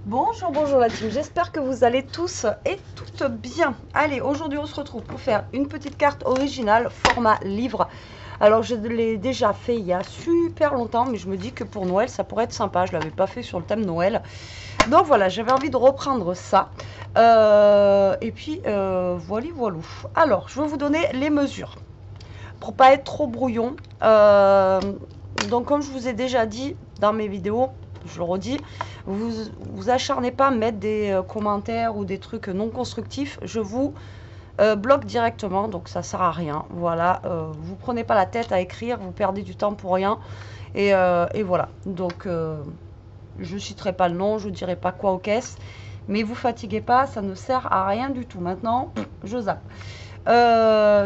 Bonjour, bonjour la team, j'espère que vous allez tous et toutes bien. Allez, aujourd'hui on se retrouve pour faire une petite carte originale, format livre. Alors je l'ai déjà fait il y a super longtemps, mais je me dis que pour Noël ça pourrait être sympa. Je ne l'avais pas fait sur le thème Noël. Donc voilà, j'avais envie de reprendre ça. Et puis voilà, voilou. Alors, je vais vous donner les mesures pour pas être trop brouillon. Donc comme je vous ai déjà dit dans mes vidéos, je le redis, vous acharnez pas à mettre des commentaires ou des trucs non constructifs. Je vous bloque directement, donc ça sert à rien. Voilà, vous prenez pas la tête à écrire, vous perdez du temps pour rien. Et voilà, donc je citerai pas le nom, je dirai pas quoi aux caisses. Mais vous fatiguez pas, ça ne sert à rien du tout. Maintenant, je zappe.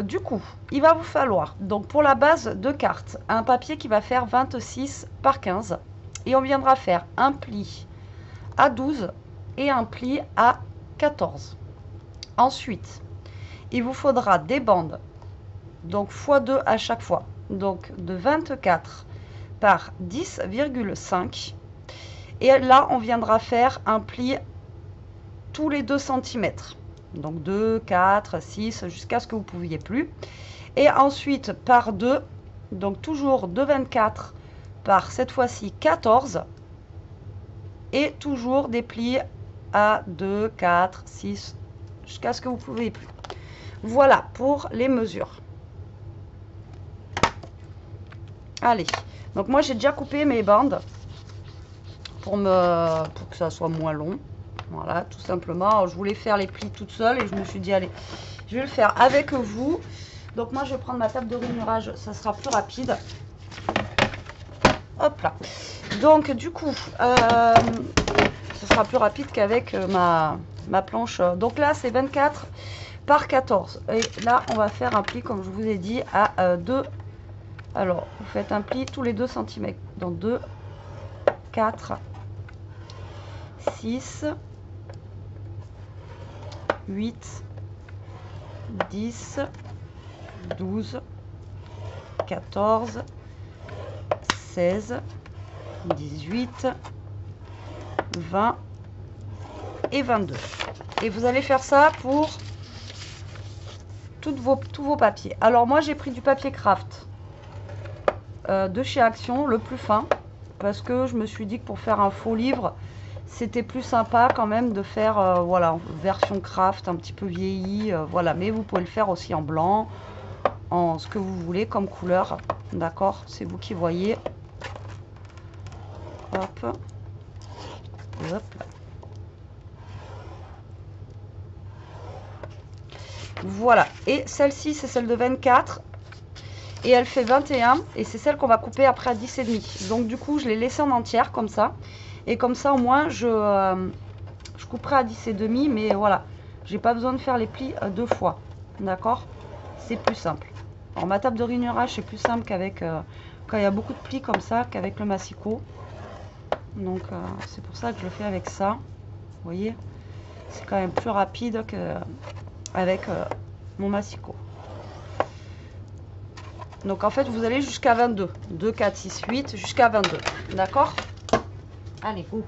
Du coup, il va vous falloir, donc pour la base de carte, un papier qui va faire 26 par 15. Et on viendra faire un pli à 12 et un pli à 14. Ensuite, il vous faudra des bandes, donc x2 à chaque fois. Donc de 24 par 10,5. Et là, on viendra faire un pli tous les 2 cm. Donc 2, 4, 6, jusqu'à ce que vous ne pouviez plus. Et ensuite, par 2, donc toujours de 24 par cette fois-ci 14. Et toujours des plis à 2, 4, 6, jusqu'à ce que vous ne pouvez plus. Voilà pour les mesures. Allez, donc moi j'ai déjà coupé mes bandes pour que ça soit moins long. Voilà, tout simplement. Alors, je voulais faire les plis toute seule et je me suis dit, allez, je vais le faire avec vous. Donc moi, je vais prendre ma table de rainurage, ça sera plus rapide. Hop là. Donc du coup, ça sera plus rapide qu'avec ma planche. Donc là, c'est 24 par 14. Et là, on va faire un pli, comme je vous ai dit, à 2. Alors, vous faites un pli tous les 2 cm. Donc 2, 4, 6, 8, 10, 12, 14, 16, 18, 20 et 22. Et vous allez faire ça pour tous vos papiers. Alors moi j'ai pris du papier craft de chez Action, le plus fin, parce que je me suis dit que pour faire un faux livre, c'était plus sympa quand même de faire voilà, version craft, un petit peu vieilli, voilà. Mais vous pouvez le faire aussi en blanc, en ce que vous voulez comme couleur, d'accord, c'est vous qui voyez. Hop, hop. Voilà, et celle-ci c'est celle de 24 et elle fait 21 et c'est celle qu'on va couper après à 10,5. Donc du coup je l'ai laissée en entière comme ça, et comme ça au moins je couperai à 10,5, mais voilà, j'ai pas besoin de faire les plis deux fois, d'accord, c'est plus simple. Alors ma table de rainurage c'est plus simple qu'avec quand il y a beaucoup de plis comme ça, qu'avec le massicot. Donc c'est pour ça que je le fais avec ça, vous voyez, c'est quand même plus rapide qu'avec mon massicot. Donc en fait vous allez jusqu'à 22, 2, 4, 6, 8, jusqu'à 22, d'accord. Allez, go.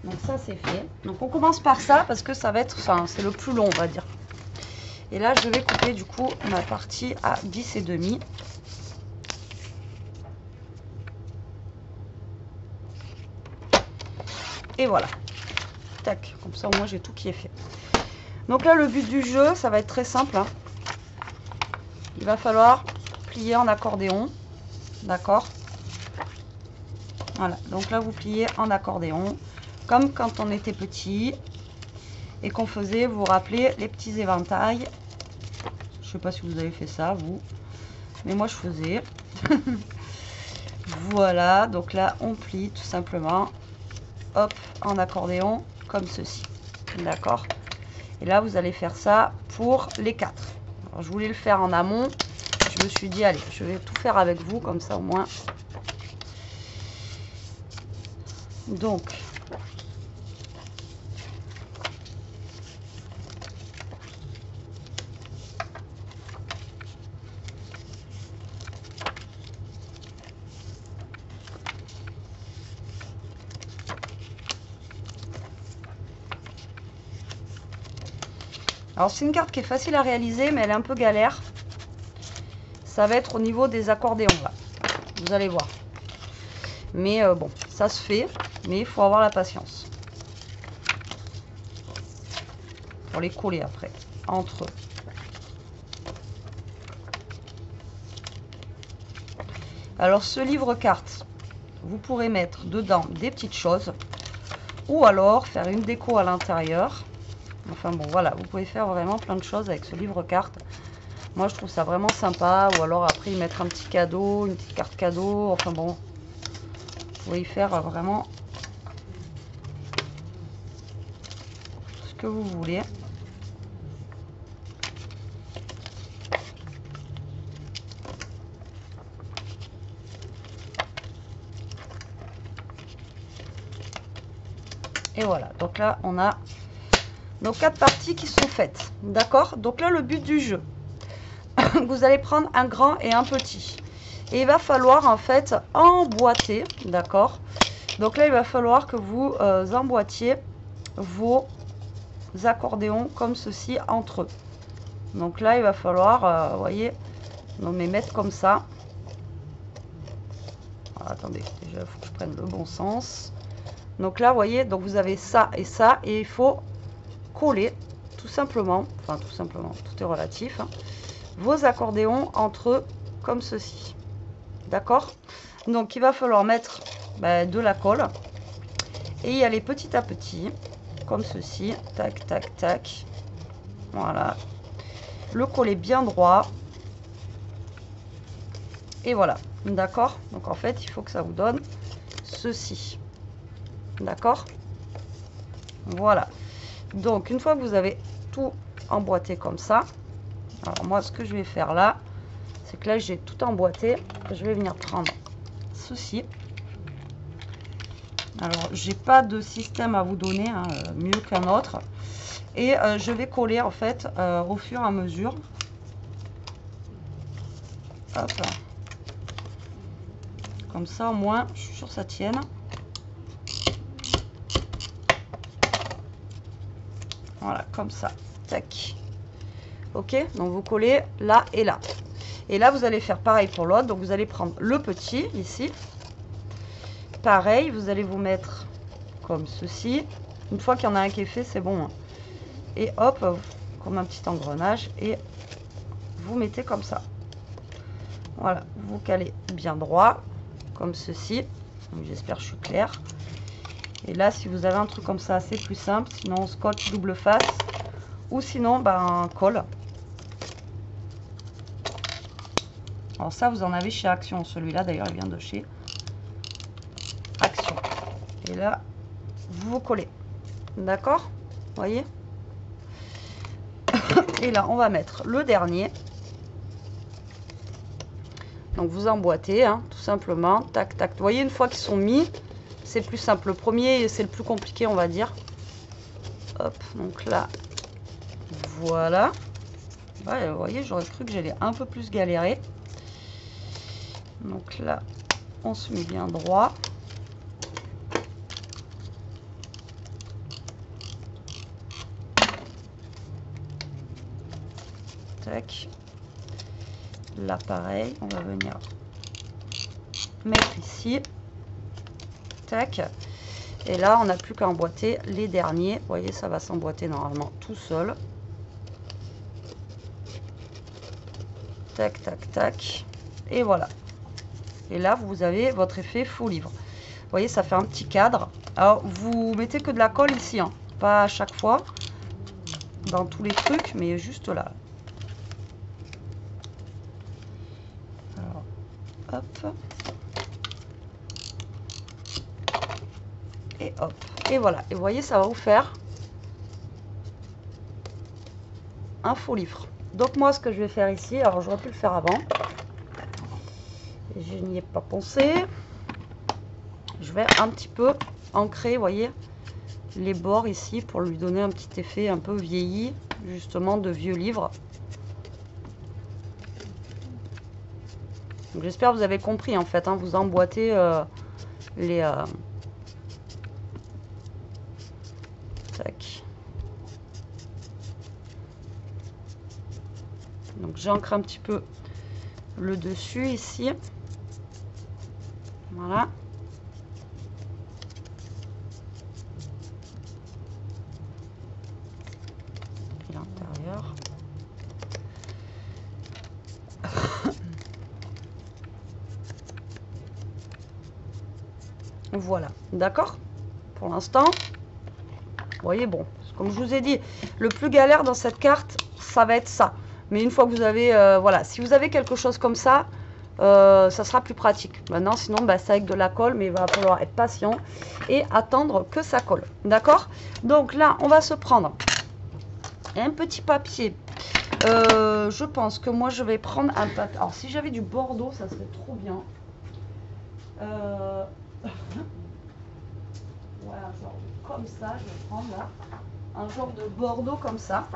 Donc ça c'est fait. Donc on commence par ça parce que ça va être, enfin c'est le plus long on va dire. Et là je vais couper du coup ma partie à 10,5. Et voilà. Tac, comme ça au moins j'ai tout qui est fait. Donc là le but du jeu, ça va être très simple, hein. Il va falloir plier en accordéon, d'accord. Voilà, donc là vous pliez en accordéon, comme quand on était petit et qu'on faisait, vous vous rappelez, les petits éventails. Je sais pas si vous avez fait ça, vous, mais moi je faisais. Voilà, donc là on plie tout simplement, hop, en accordéon, comme ceci, d'accord. Et là vous allez faire ça pour les 4. Alors, je voulais le faire en amont, je me suis dit allez, je vais tout faire avec vous, comme ça au moins. Donc Alors c'est une carte qui est facile à réaliser, mais elle est un peu galère. Ça va être au niveau des accordéons là. Vous allez voir. Mais bon, ça se fait, mais il faut avoir la patience. Pour les coller après, entre eux. Alors ce livre-carte, vous pourrez mettre dedans des petites choses. Ou alors faire une déco à l'intérieur. Enfin bon, voilà, vous pouvez faire vraiment plein de choses avec ce livre-carte. Moi, je trouve ça vraiment sympa. Ou alors après, y mettre un petit cadeau, une petite carte cadeau. Enfin bon, vous pouvez y faire vraiment ce que vous voulez. Et voilà, donc là, on a nos 4 parties qui sont faites. D'accord? Donc là, le but du jeu, vous allez prendre un grand et un petit. Et il va falloir en fait emboîter, d'accord? Donc là, il va falloir que vous emboîtiez vos accordéons comme ceci entre eux. Donc là, il va falloir, vous voyez, les mettre comme ça. Alors, attendez, déjà, il faut que je prenne le bon sens. Donc là, vous voyez, donc vous avez ça, et il faut coller, tout simplement, enfin tout simplement, tout est relatif, hein, vos accordéons entre eux, comme ceci. D'accord? Donc, il va falloir mettre de la colle, et y aller petit à petit, comme ceci, tac, tac, tac. Voilà. Le coller bien droit. Et voilà. D'accord? Donc, en fait, il faut que ça vous donne ceci. D'accord? Voilà. Donc, une fois que vous avez tout emboîté comme ça, alors moi, ce que je vais faire là, c'est que là, j'ai tout emboîté. Je vais venir prendre ceci. Alors, j'ai pas de système à vous donner, hein, mieux qu'un autre. Et je vais coller, en fait, au fur et à mesure. Hop. Comme ça, au moins, je suis sûre que ça tienne. Voilà, comme ça. Tac. Ok, donc vous collez là et là. Et là, vous allez faire pareil pour l'autre. Donc, vous allez prendre le petit, ici. Pareil, vous allez vous mettre comme ceci. Une fois qu'il y en a un qui est fait, c'est bon. Et hop, comme un petit engrenage. Et vous mettez comme ça. Voilà, vous calez bien droit, comme ceci. J'espère que je suis claire. Et là, si vous avez un truc comme ça, c'est plus simple. Sinon, scotch double face. Ou sinon, colle. Alors ça, vous en avez chez Action. Celui-là, d'ailleurs, il vient de chez Action. Et là, vous collez. D'accord? Vous voyez? Et là, on va mettre le dernier. Donc, vous emboîtez, hein, tout simplement. Tac, tac. Vous voyez, une fois qu'ils sont mis, c'est plus simple. Le premier, c'est le plus compliqué, on va dire. Hop, donc là, voilà. Ouais, vous voyez, j'aurais cru que j'allais un peu plus galérer. Donc là, on se met bien droit. Tac. Là, pareil, on va venir mettre ici. Tac. Et là, on n'a plus qu'à emboîter les derniers. Vous voyez, ça va s'emboîter normalement tout seul. Tac, tac, tac. Et voilà. Et là, vous avez votre effet faux livre. Vous voyez, ça fait un petit cadre. Alors, vous mettez que de la colle ici, hein. Pas à chaque fois, dans tous les trucs, mais juste là. Alors, hop. Et hop. Et voilà. Et vous voyez, ça va vous faire un faux livre. Donc, moi, ce que je vais faire ici, alors j'aurais pu le faire avant. Je n'y ai pas pensé. Je vais un petit peu ancrer, vous voyez, les bords ici pour lui donner un petit effet un peu vieilli, justement de vieux livres. J'espère que vous avez compris en fait, hein, vous emboîtez les... Tac. Donc j'ancre un petit peu le dessus ici. Voilà. Et l'intérieur. Voilà, d'accord. Pour l'instant, vous voyez, bon, comme je vous ai dit, le plus galère dans cette carte, ça va être ça. Mais une fois que vous avez, voilà, si vous avez quelque chose comme ça, ça sera plus pratique. Maintenant, sinon, bah, c'est avec de la colle, mais il va falloir être patient et attendre que ça colle. D'accord? Donc là, on va se prendre un petit papier. Je pense que moi, je vais prendre un papier. Alors, si j'avais du Bordeaux, ça serait trop bien. Voilà, genre comme ça, je vais prendre là. Un genre de Bordeaux comme ça.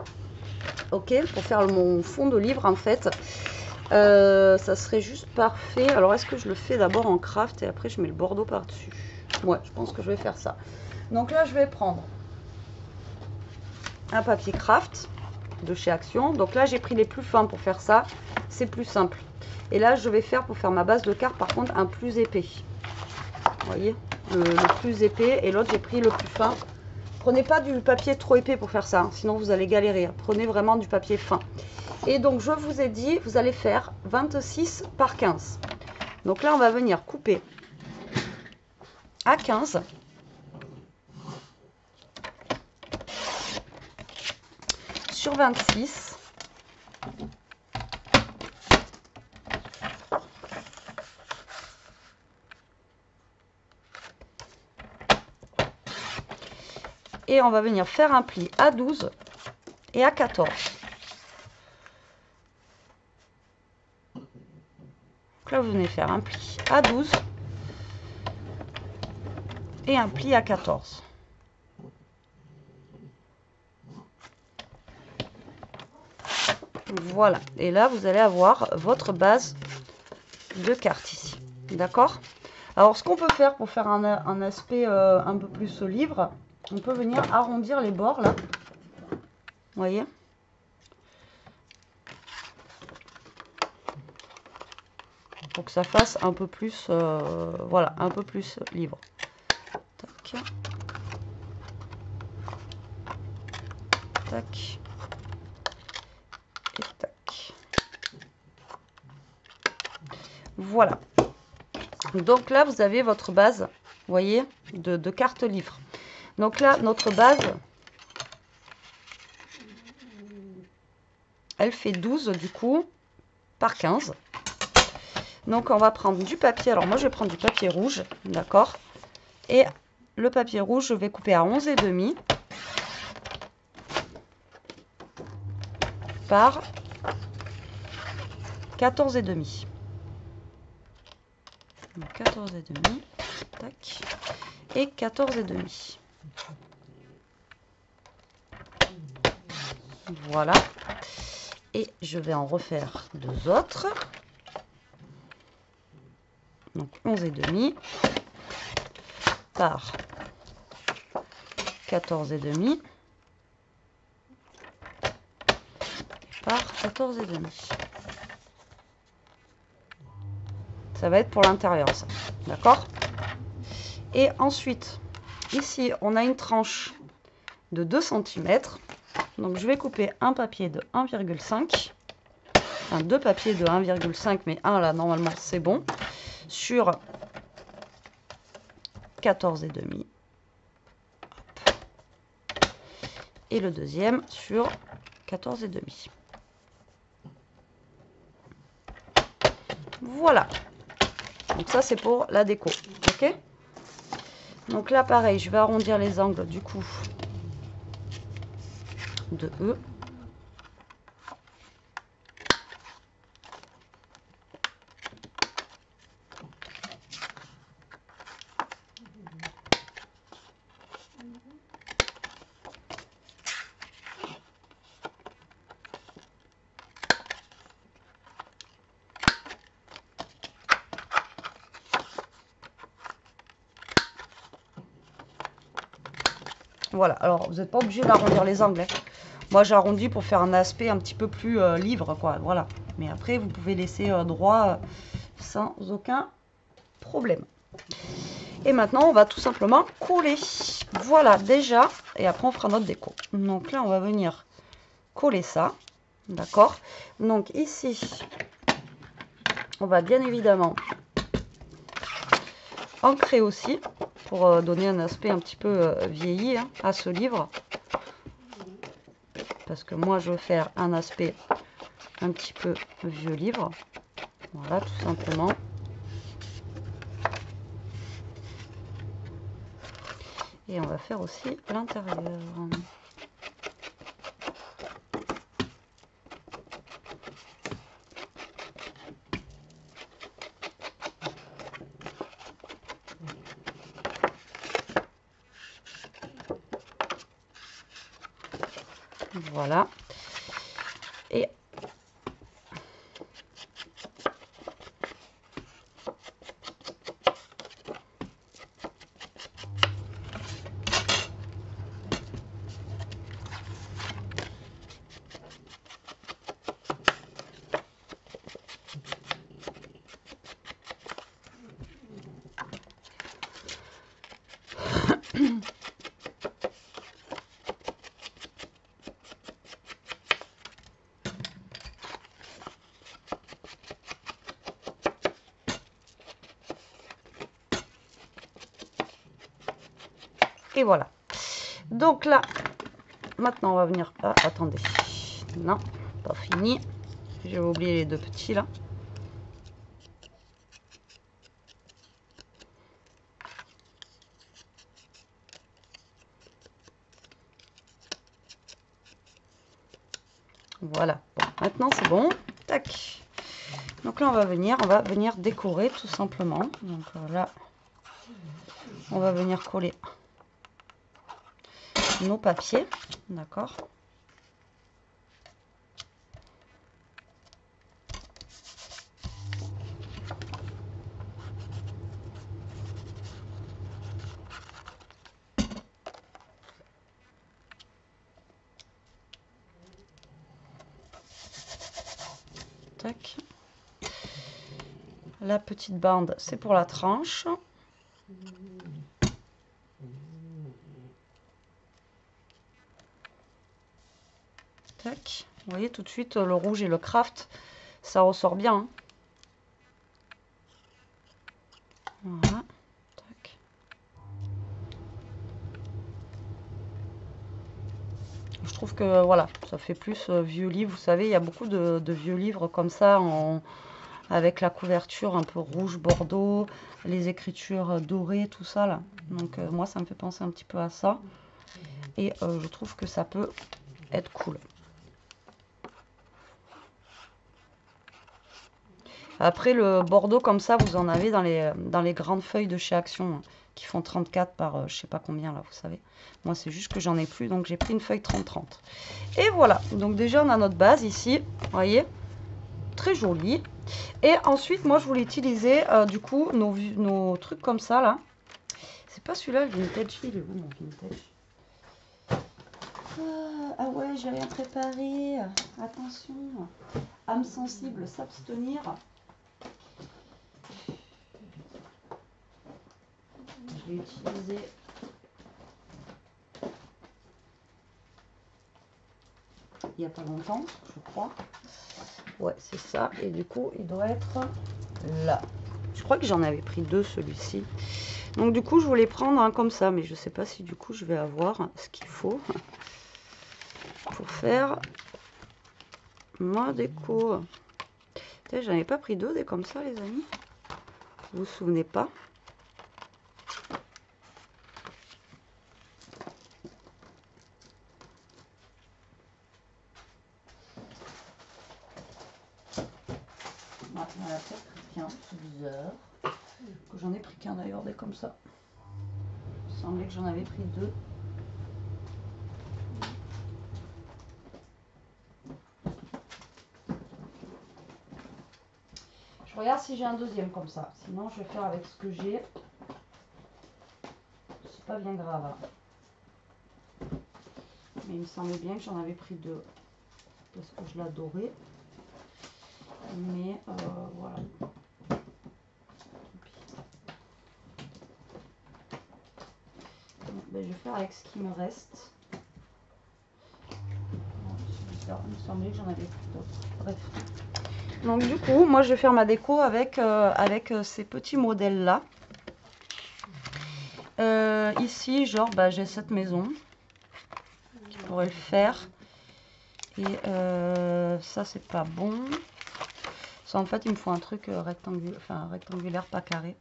Ok, pour faire mon fond de livre, en fait. Ça serait juste parfait. Alors, est-ce que je le fais d'abord en craft et après je mets le Bordeaux par-dessus? Ouais, je pense que je vais faire ça. Donc là, je vais prendre un papier craft de chez Action. Donc là, j'ai pris les plus fins pour faire ça. C'est plus simple. Et là, je vais faire, pour faire ma base de carte, par contre, un plus épais. Vous voyez, le plus épais. Et l'autre, j'ai pris le plus fin. Prenez pas du papier trop épais pour faire ça, hein, sinon vous allez galérer. Prenez vraiment du papier fin. Et donc, je vous ai dit, vous allez faire 26 par 15. Donc là, on va venir couper à 15. Sur 26. Et on va venir faire un pli à 12 et à 14. Donc là, vous venez faire un pli à 12 et un pli à 14. Voilà. Et là, vous allez avoir votre base de carte ici. D'accord? Alors, ce qu'on peut faire pour faire un aspect un peu plus livre, on peut venir arrondir les bords là. Vous voyez? Pour que ça fasse un peu plus, voilà, un peu plus livre. Tac. Tac. Et tac. Voilà. Donc là, vous avez votre base, vous voyez, de carte livre. Donc là, notre base, elle fait 12 du coup, par 15. Donc on va prendre du papier. Alors moi, je vais prendre du papier rouge, d'accord? Et le papier rouge, je vais couper à 11,5 par 14,5. 14,5, tac, et 14,5. Voilà. Et je vais en refaire deux autres. Donc 11,5 par 14,5 par 14,5. Ça va être pour l'intérieur, ça. D'accord? Et ensuite, ici, on a une tranche de 2 cm. Donc, je vais couper un papier de 1,5. Enfin, deux papiers de 1,5, mais un là, normalement, c'est bon. Sur 14,5. Et le deuxième sur 14,5. Voilà. Donc ça, c'est pour la déco. Ok? Donc là, pareil, je vais arrondir les angles du coup de E. Voilà, alors vous n'êtes pas obligé d'arrondir les angles, hein. Moi j'arrondis pour faire un aspect un petit peu plus livre, quoi. Voilà. Mais après, vous pouvez laisser droit sans aucun problème. Et maintenant, on va tout simplement coller. Voilà, déjà. Et après, on fera notre déco. Donc là, on va venir coller ça. D'accord. Donc ici, on va bien évidemment ancrer aussi pour donner un aspect un petit peu vieilli hein, à ce livre. Parce que moi, je veux faire un aspect un petit peu vieux livre. Voilà, tout simplement. Et on va faire aussi l'intérieur. Voilà. Et Et voilà. Donc là, maintenant on va venir... Ah, attendez. Non, pas fini. J'ai oublié les deux petits là. Voilà. Bon, maintenant c'est bon. Tac. Donc là on va venir décorer tout simplement. Donc là, on va venir coller nos papiers. D'accord. Tac. La petite bande, c'est pour la tranche. Tac. Vous voyez tout de suite le rouge et le craft, ça ressort bien. Hein. Voilà. Tac. Je trouve que voilà, ça fait plus vieux livre. Vous savez, il y a beaucoup de vieux livres comme ça avec la couverture un peu rouge bordeaux, les écritures dorées, tout ça là. Donc moi, ça me fait penser un petit peu à ça. Et je trouve que ça peut être cool. Après, le bordeaux comme ça, vous en avez dans les grandes feuilles de chez Action, hein, qui font 34 par je sais pas combien, là, vous savez. Moi, c'est juste que j'en ai plus, donc j'ai pris une feuille 30-30. Et voilà, donc déjà, on a notre base ici, vous voyez, très jolie. Et ensuite, moi, je voulais utiliser, du coup, nos trucs comme ça, là. C'est pas celui-là, le vintage, il est où, mon vintage? Ah ouais, j'ai rien préparé. Attention, âme sensible, s'abstenir. Je vais utiliser il n'y a pas longtemps, je crois. Ouais, c'est ça. Et du coup, il doit être là. Je crois que j'en avais pris deux, celui-ci. Donc du coup, je voulais prendre un comme ça, mais je sais pas si du coup, je vais avoir ce qu'il faut pour faire ma déco. J'en ai pas pris deux des comme ça, les amis. Vous vous souvenez pas? J'en ai peut-être pris qu'un, c'est bizarre. Que j'en ai pris qu'un d'ailleurs, des comme ça. Il me semblait que j'en avais pris deux. Je regarde si j'ai un deuxième comme ça. Sinon, je vais faire avec ce que j'ai. C'est pas bien grave. Mais il me semblait bien que j'en avais pris 2. Parce que je l'adorais. Mais voilà. Donc, ben, je vais faire avec ce qui me reste. C'est bizarre, il me semblait que j'en avais pris d'autres. Bref. Donc du coup, moi je vais faire ma déco avec, ces petits modèles là. Ici, genre, bah, j'ai cette maison qui pourrait le faire. Et ça, c'est pas bon. Ça, en fait, il me faut un truc rectangulaire, pas carré.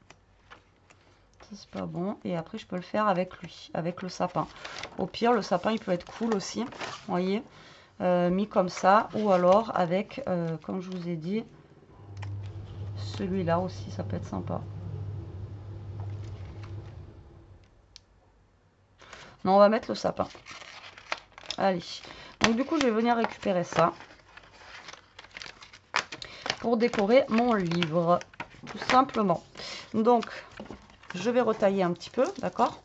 Ça, c'est pas bon. Et après, je peux le faire avec lui, avec le sapin. Au pire, le sapin, il peut être cool aussi. Vous voyez, mis comme ça. Ou alors avec, comme je vous ai dit, celui-là aussi, ça peut être sympa. Non, on va mettre le sapin. Allez. Donc, du coup, je vais venir récupérer ça pour décorer mon livre, tout simplement. Donc, je vais retailler un petit peu, d'accord?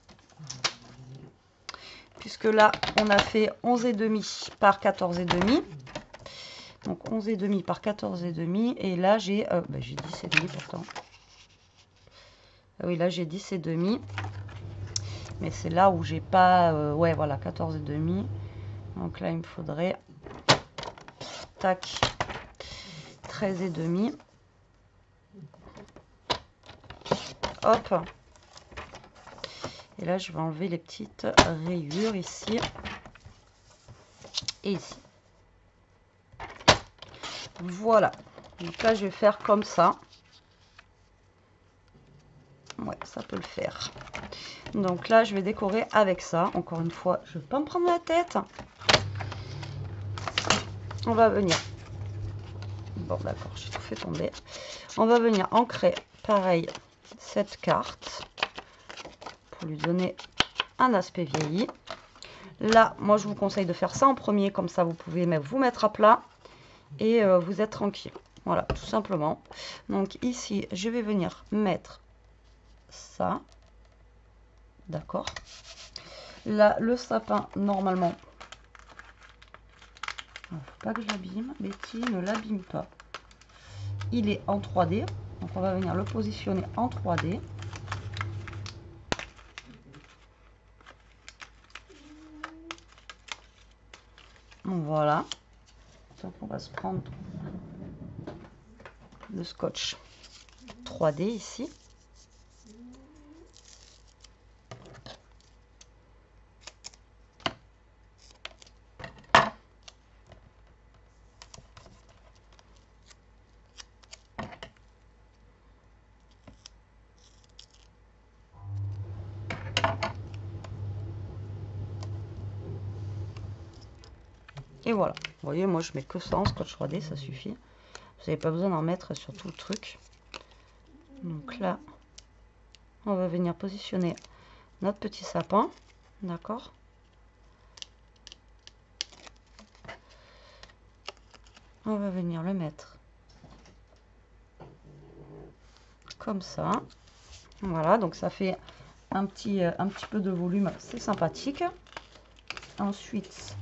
Puisque là, on a fait 11,5 par 14,5. Donc, 11,5 par 14,5. Et là, j'ai 10,5 pourtant. Ah oui, là, j'ai 10,5. Mais c'est là où j'ai pas... ouais, voilà, 14,5. Donc là, il me faudrait... Tac. 13,5. Hop. Et là, je vais enlever les petites rayures ici et ici. Voilà. Donc là, je vais faire comme ça. Ouais, ça peut le faire. Donc là, je vais décorer avec ça. Encore une fois, je ne vais pas me prendre la tête. On va venir. Bon, d'accord, j'ai tout fait tomber. On va venir ancrer, pareil, cette carte pour lui donner un aspect vieilli. Là, moi, je vous conseille de faire ça en premier. Comme ça, vous pouvez même vous mettre à plat et vous êtes tranquille. Voilà, tout simplement. Donc ici, je vais venir mettre ça. D'accord. Là, le sapin, normalement, il ne faut pas que je l'abîme. Betty, ne l'abîme pas. Il est en 3D. Donc, on va venir le positionner en 3D. Voilà. Donc, on va se prendre le scotch 3D ici. Et voilà, vous voyez, moi je mets que ça en scotch 3D, ça suffit. Vous n'avez pas besoin d'en mettre sur tout le truc. Donc là, on va venir positionner notre petit sapin, d'accord? On va venir le mettre comme ça. Voilà, donc ça fait un petit peu de volume, c'est sympathique. Ensuite,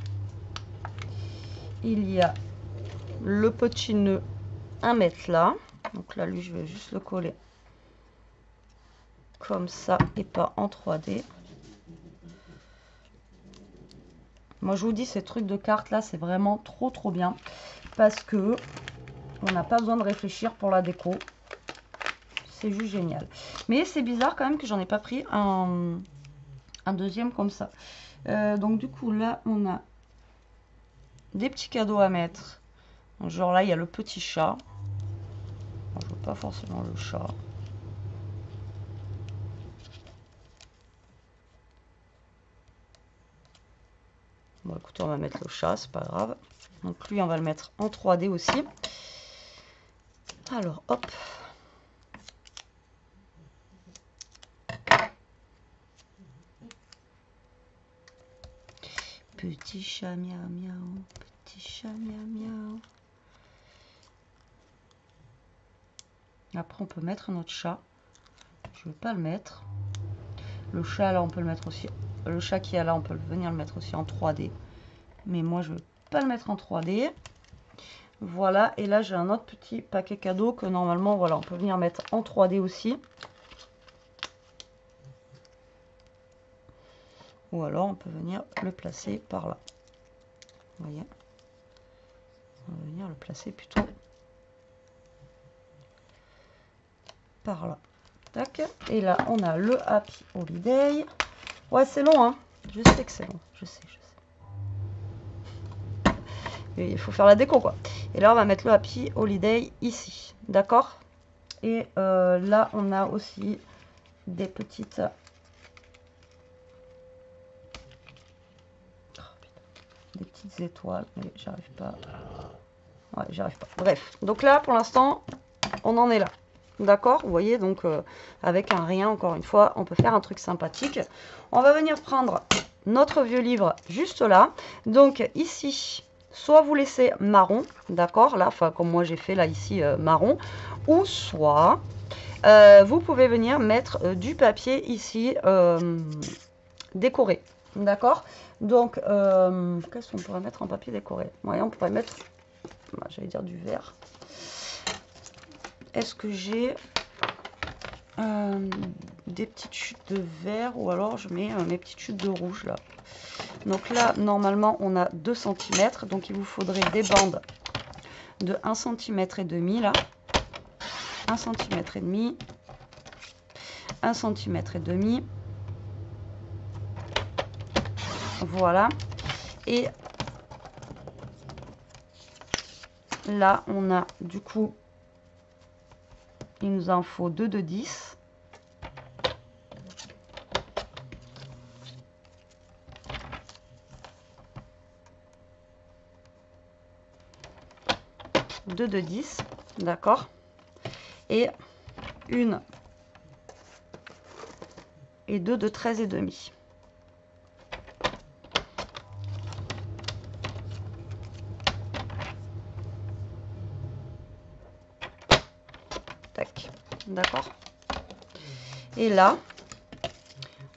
il y a le petit nœud à mettre là. Donc là, lui, je vais juste le coller comme ça et pas en 3D. Moi, je vous dis, ces trucs de cartes là, c'est vraiment trop bien parce que on n'a pas besoin de réfléchir pour la déco. C'est juste génial. Mais c'est bizarre quand même que j'en ai pas pris un deuxième comme ça. Donc du coup, là, on a des petits cadeaux à mettre. Donc, genre là, il y a le petit chat. Bon, je veux pas forcément le chat. Bon, écoutez, on va mettre le chat, c'est pas grave. Donc lui, on va le mettre en 3D aussi. Alors, hop. Petit chat miaou miaou, petit chat miaou miaou. Après, on peut mettre notre chat. Je ne veux pas le mettre. Le chat, là, on peut le mettre aussi. Le chat qui est là, on peut venir le mettre aussi en 3D. mais moi je ne vais pas le mettre en 3D. Voilà, et là j'ai un autre petit paquet cadeau que normalement, voilà, on peut venir mettre en 3D aussi. Ou alors on peut venir le placer par là. Vous voyez, on va venir le placer plutôt par là. Tac. Et là on a le Happy Holiday. Ouais, c'est long, hein. Je sais que c'est long, je sais. Et il faut faire la déco, quoi. Et là on va mettre le Happy Holiday ici, d'accord. Et là on a aussi des petites étoiles, mais j'arrive pas. Ouais, j'arrive pas. Bref, donc là pour l'instant on en est là, d'accord. Vous voyez, donc avec un rien, encore une fois, on peut faire un truc sympathique. On va venir prendre notre vieux livre juste là. Donc ici, soit vous laissez marron, d'accord, là, enfin comme moi j'ai fait là ici marron, ou soit vous pouvez venir mettre du papier ici décoré, d'accord. Donc qu'est-ce qu'on pourrait mettre en papier décoré? Ouais, on pourrait mettre, j'allais dire du vert. Est-ce que j'ai des petites chutes de vert, ou alors je mets mes petites chutes de rouge là. Donc là normalement on a 2 cm, donc il vous faudrait des bandes de 1,5 cm là, 1,5 cm, 1,5 cm. Voilà. Et là on a du coup, il nous en faut 2 de 10. Deux de 10, d'accord. Et une et 2 de 13 et demi. Tac, d'accord. Et là,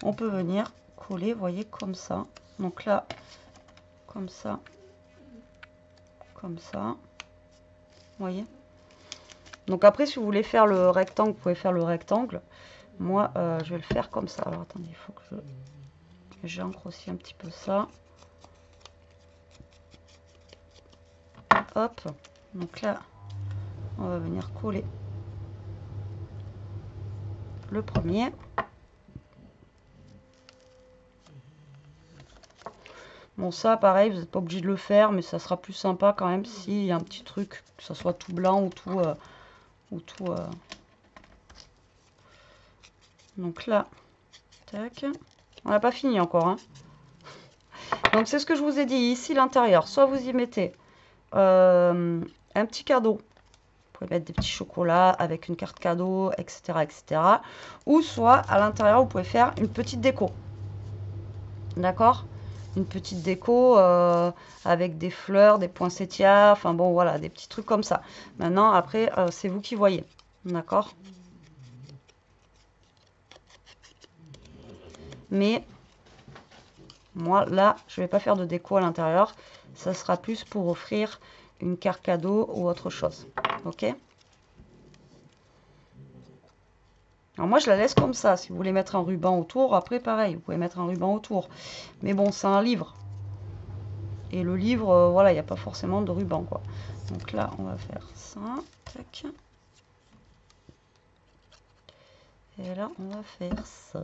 on peut venir coller, vous voyez, comme ça. Donc là, comme ça, comme ça. Vous voyez. Donc après, si vous voulez faire le rectangle, vous pouvez faire le rectangle. Moi, je vais le faire comme ça. Alors attendez, il faut que j'ancre aussi un petit peu ça. Hop. Donc là, on va venir coller le premier. Bon, ça, pareil, vous n'êtes pas obligé de le faire, mais ça sera plus sympa quand même s'il y a un petit truc, que ce soit tout blanc ou tout. Donc là, tac. On n'a pas fini encore, hein. Donc c'est ce que je vous ai dit ici, l'intérieur. Soit vous y mettez un petit cadeau. Vous pouvez mettre des petits chocolats avec une carte cadeau, etc., etc. Ou soit à l'intérieur, vous pouvez faire une petite déco. D'accord? Une petite déco avec des fleurs, des poinsettias, enfin bon voilà, des petits trucs comme ça. Maintenant, après, c'est vous qui voyez. D'accord? Mais moi, là, je ne vais pas faire de déco à l'intérieur. Ça sera plus pour offrir une carte cadeau ou autre chose. Ok? Alors moi, je la laisse comme ça. Si vous voulez mettre un ruban autour, après, pareil, vous pouvez mettre un ruban autour. Mais bon, c'est un livre. Et le livre, voilà, il n'y a pas forcément de ruban, quoi. Donc là, on va faire ça. Tac. Et là, on va faire ça.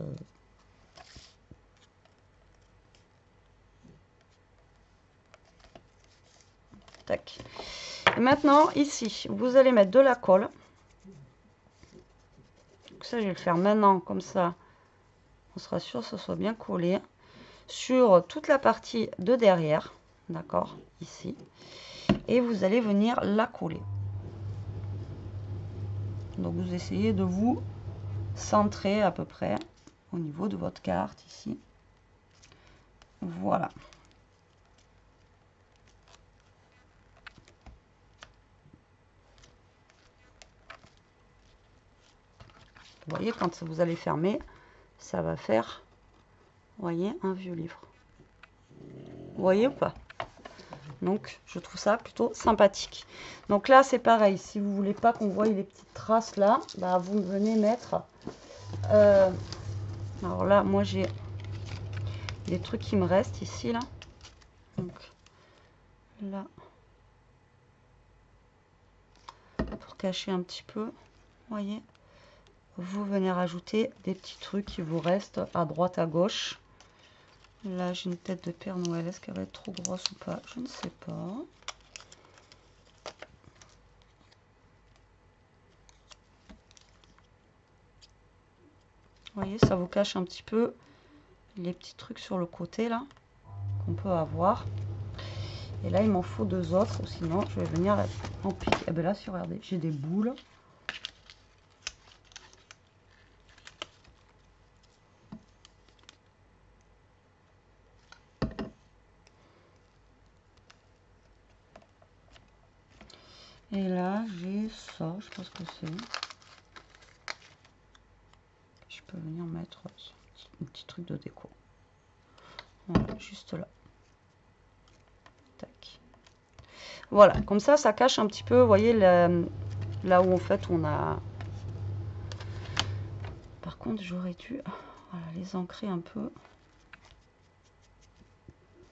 Tac. Et maintenant, ici, vous allez mettre de la colle. Donc ça, je vais le faire maintenant, comme ça. On sera sûr que ce soit bien collé. Sur toute la partie de derrière. D'accord? Ici. Et vous allez venir la coller. Donc vous essayez de vous centrer à peu près au niveau de votre carte ici. Voilà. Vous voyez, quand vous allez fermer, ça va faire, vous voyez, un vieux livre. Vous voyez ou pas? Donc, je trouve ça plutôt sympathique. Donc là, c'est pareil. Si vous voulez pas qu'on voie les petites traces là, bah, vous venez mettre... alors là, moi, j'ai des trucs qui me restent ici, là. Donc, là. Pour cacher un petit peu, vous voyez, vous venez rajouter des petits trucs qui vous restent à droite, à gauche. Là, j'ai une tête de Père Noël. Est-ce qu'elle va être trop grosse ou pas? Je ne sais pas. Vous voyez, ça vous cache un petit peu les petits trucs sur le côté, là, qu'on peut avoir. Et là, il m'en faut deux autres, ou sinon, je vais venir en piquer. Et bien là, si regardez, j'ai des boules. Et là, j'ai ça, je pense que c'est... Je peux venir mettre un petit truc de déco. Voilà, juste là. Tac. Voilà, comme ça cache un petit peu, vous voyez, là où en fait on a... Par contre, j'aurais dû voilà, les ancrer un peu.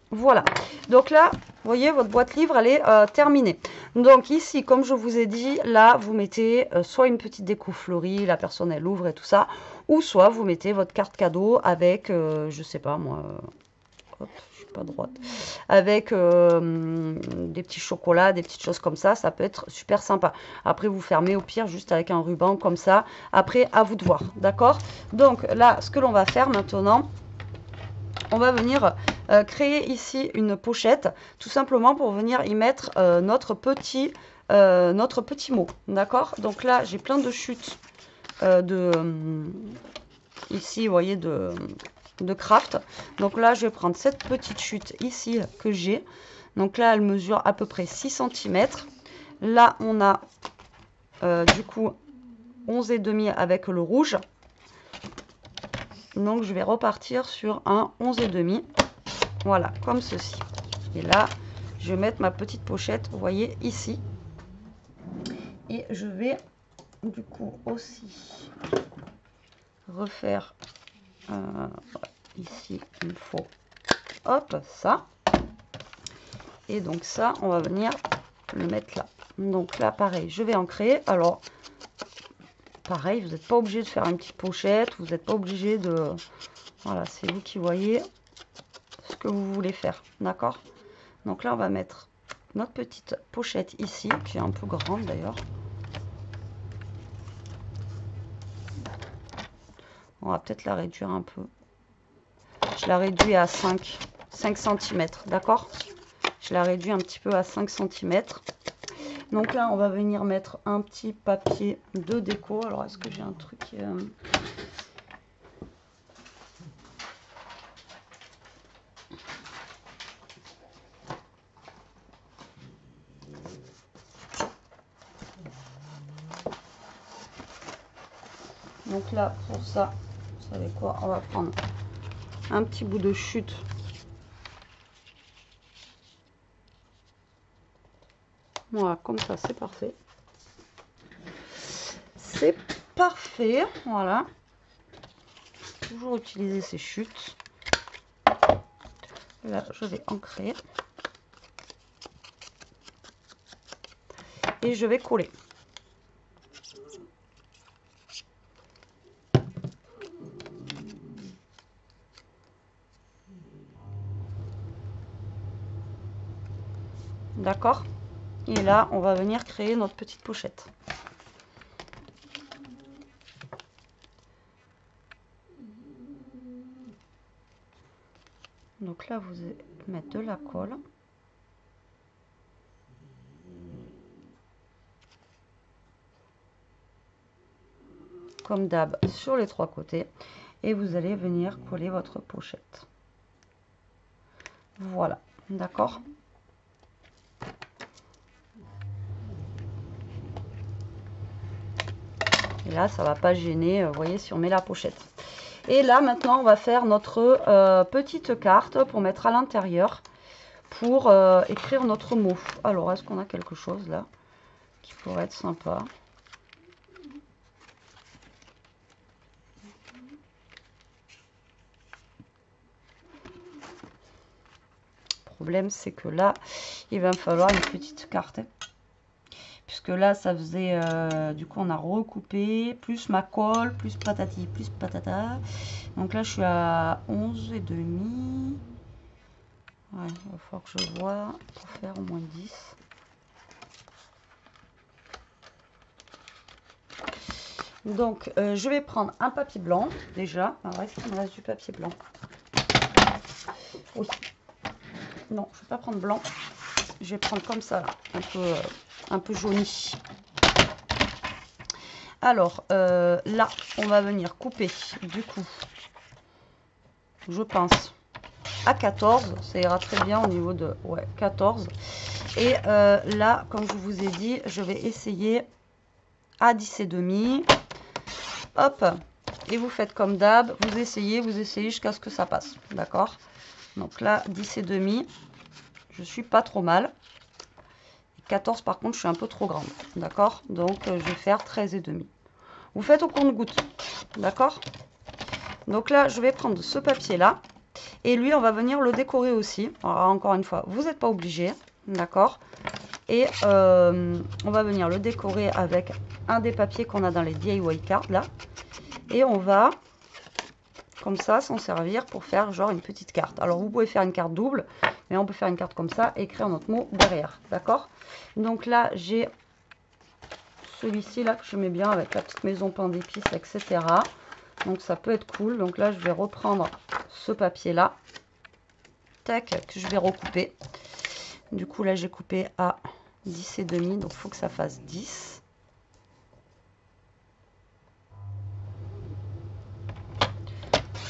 Voilà, donc là, vous voyez, votre boîte livre, elle est terminée. Donc ici, comme je vous ai dit, là, vous mettez soit une petite déco fleurie, la personne, elle ouvre et tout ça, ou soit vous mettez votre carte cadeau avec, je sais pas moi, hop, je suis pas droite, avec des petits chocolats, des petites choses comme ça peut être super sympa. Après, vous fermez au pire juste avec un ruban comme ça. Après, à vous de voir, d'accord? Donc là, ce que l'on va faire maintenant, on va venir créer ici une pochette, tout simplement pour venir y mettre notre petit mot, d'accord? Donc là, j'ai plein de chutes ici, vous voyez, de craft. Donc là, je vais prendre cette petite chute ici que j'ai. Donc là, elle mesure à peu près 6 cm. Là, on a du coup 11,5 avec le rouge. Donc, je vais repartir sur un 11,5. Voilà, comme ceci. Et là, je vais mettre ma petite pochette, vous voyez, ici. Et je vais, du coup, aussi refaire ici, il me faut, hop, ça. Et donc ça, on va venir le mettre là. Donc là, pareil, je vais ancrer. Alors, pareil, vous n'êtes pas obligé de faire une petite pochette. Vous n'êtes pas obligé de... Voilà, c'est vous qui voyez ce que vous voulez faire. D'accord? Donc là, on va mettre notre petite pochette ici, qui est un peu grande d'ailleurs. On va peut-être la réduire un peu. Je la réduis à 5 cm, d'accord? Je la réduis un petit peu à 5 cm. Donc là, on va venir mettre un petit papier de déco. Alors, est-ce que j'ai un truc... Donc là, pour ça, vous savez quoi? On va prendre un petit bout de chute. Voilà, comme ça, c'est parfait. C'est parfait, voilà. Toujours utiliser ces chutes. Là, je vais ancrer. Et je vais coller. D'accord? Et là, on va venir créer notre petite pochette. Donc là, vous allez mettre de la colle. Comme d'hab, sur les trois côtés. Et vous allez venir coller votre pochette. Voilà, d'accord? Et là, ça va pas gêner, vous voyez, si on met la pochette. Et là, maintenant, on va faire notre petite carte pour mettre à l'intérieur. pour écrire notre mot. Alors, est-ce qu'on a quelque chose là qui pourrait être sympa? Le problème, c'est que là, il va me falloir une petite carte. Puisque là, ça faisait... du coup, on a recoupé, plus ma colle, plus patati, plus patata. Donc là, je suis à 11 et demi. Ouais, il va falloir que je vois pour faire au moins 10. Donc, je vais prendre un papier blanc, déjà. Alors, est-ce qu'il me reste du papier blanc? Oui. Non, je ne vais pas prendre blanc. Je vais prendre comme ça, là, un peu jauni. Alors, là, on va venir couper, du coup, je pense, à 14. Ça ira très bien au niveau de 14. Et là, comme je vous ai dit, je vais essayer à 10 et demi. Hop. Et vous faites comme d'hab. Vous essayez jusqu'à ce que ça passe. D'accord? Donc là, 10 et demi. Je suis pas trop mal. 14, par contre, je suis un peu trop grande. D'accord? Donc, je vais faire 13 et demi. Vous faites au compte-gouttes. D'accord? Donc là, je vais prendre ce papier-là. Et lui, on va venir le décorer aussi. Alors, encore une fois, vous n'êtes pas obligé. D'accord? Et on va venir le décorer avec un des papiers qu'on a dans les DIY cards là. Et on va, comme ça, s'en servir pour faire genre une petite carte. Alors vous pouvez faire une carte double, mais on peut faire une carte comme ça et écrire notre mot derrière. D'accord? Donc là, j'ai celui-ci là que je mets bien avec la petite maison pain d'épices, etc. Donc ça peut être cool. Donc là, je vais reprendre ce papier là. Tac, que je vais recouper. Du coup, là, j'ai coupé à 10 et demi, donc il faut que ça fasse 10.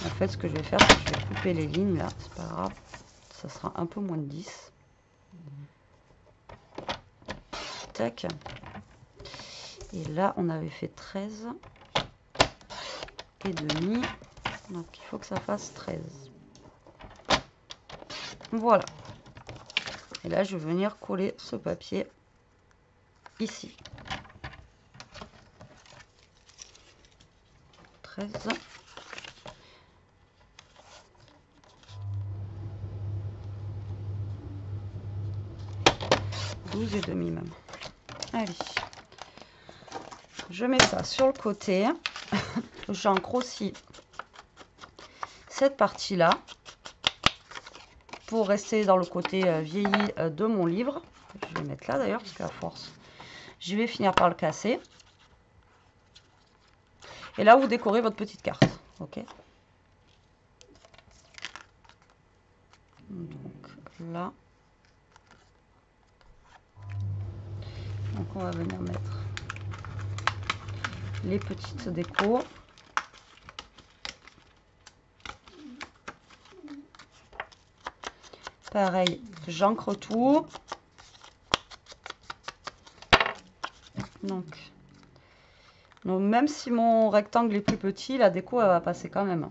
En fait, ce que je vais faire, c'est que je vais couper les lignes là, c'est pas grave. Ça sera un peu moins de 10. Tac. Et là, on avait fait 13 et demi. Donc, il faut que ça fasse 13. Voilà. Et là, je vais venir coller ce papier ici. 13. 12 et demi même. Allez. Je mets ça sur le côté. J'encre aussi cette partie-là pour rester dans le côté vieilli de mon livre. Je vais mettre là d'ailleurs parce qu'à force, je vais finir par le casser. Et là, vous décorez votre petite carte. Ok. Donc là. Donc on va venir mettre les petites décos. Pareil, j'encre tout. Donc, même si mon rectangle est plus petit, la déco elle va passer quand même.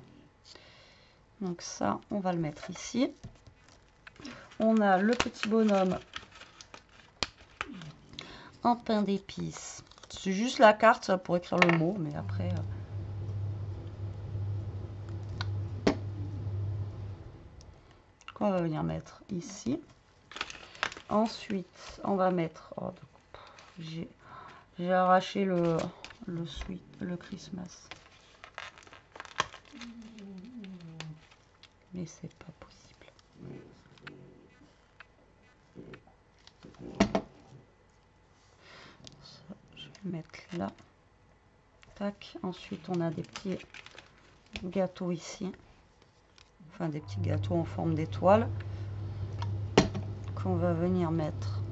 Donc ça, on va le mettre ici. On a le petit bonhomme en pain d'épices. C'est juste la carte pour écrire le mot, mais après... qu'on va venir mettre ici. Ensuite, on va mettre... Oh, j'ai arraché le Christmas. Mais c'est pas possible. Ça, je vais le mettre là. Tac. Ensuite, on a des petits gâteaux ici. Enfin, des petits gâteaux en forme d'étoile. Qu'on va venir mettre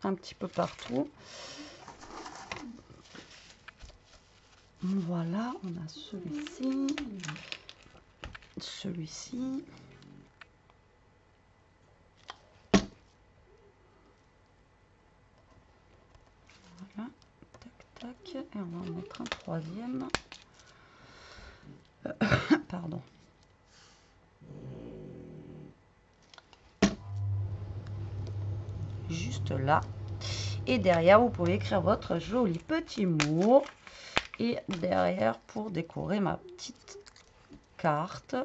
un petit peu partout. Voilà, on a celui-ci. Celui-ci. Voilà. Tac, tac. Et on va en mettre un troisième. Pardon. juste là. Et derrière, vous pouvez écrire votre joli petit mot. Et derrière, pour décorer ma petite carte,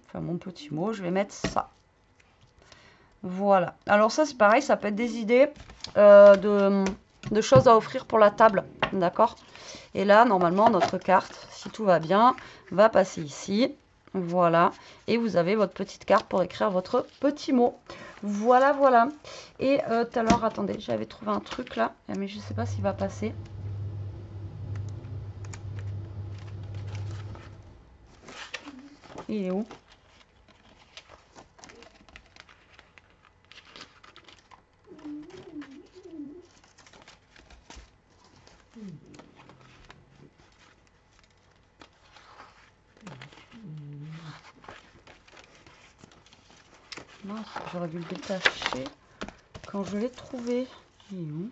enfin mon petit mot, je vais mettre ça. Voilà. Alors ça, c'est pareil, ça peut être des idées de choses à offrir pour la table. D'accord? Et là, normalement, notre carte, si tout va bien, va passer ici. Voilà. Et vous avez votre petite carte pour écrire votre petit mot. Voilà, voilà. Et tout à l'heure, attendez, j'avais trouvé un truc là, mais je ne sais pas s'il va passer. Il est où? Mince, j'aurais dû le détacher quand je l'ai trouvé. Il est où?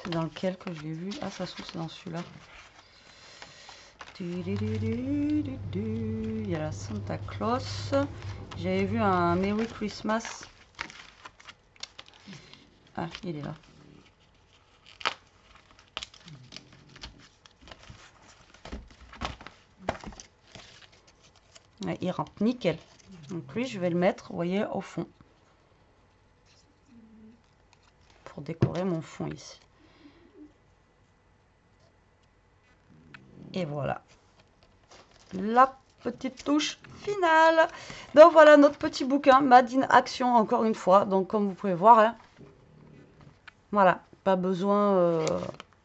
C'est dans lequel que je l'ai vu? Ah, ça se trouve, c'est dans celui-là. Il y a la Santa Claus. J'avais vu un Merry Christmas. Ah, il est là. Ouais, il rentre nickel. Donc lui, je vais le mettre, vous voyez, au fond. Pour décorer mon fond ici. Et voilà. La petite touche finale. Donc voilà notre petit bouquin Made in Action, encore une fois. Donc comme vous pouvez voir, hein, voilà, pas besoin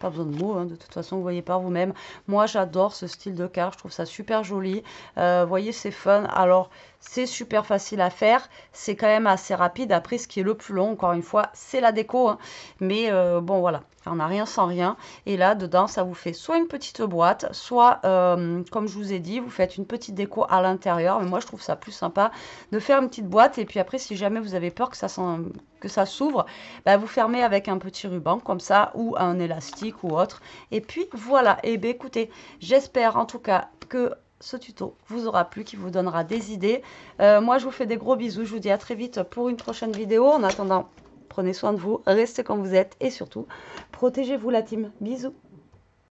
de mots, hein, de toute façon vous voyez par vous-même. Moi j'adore ce style de carte, je trouve ça super joli. Vous voyez, c'est fun. Alors c'est super facile à faire, c'est quand même assez rapide. Après, ce qui est le plus long, encore une fois, c'est la déco, hein. Mais bon voilà, on n'a rien sans rien. Et là dedans, ça vous fait soit une petite boîte, soit comme je vous ai dit, vous faites une petite déco à l'intérieur. Mais moi je trouve ça plus sympa de faire une petite boîte. Et puis après, si jamais vous avez peur que ça s'ouvre, bah, vous fermez avec un petit ruban comme ça, ou un élastique ou autre. Et puis voilà. Et bien écoutez, j'espère en tout cas que ce tuto vous aura plu, qui vous donnera des idées. Moi je vous fais des gros bisous, je vous dis à très vite pour une prochaine vidéo. En attendant, prenez soin de vous, restez comme vous êtes et surtout, protégez-vous la team. Bisous.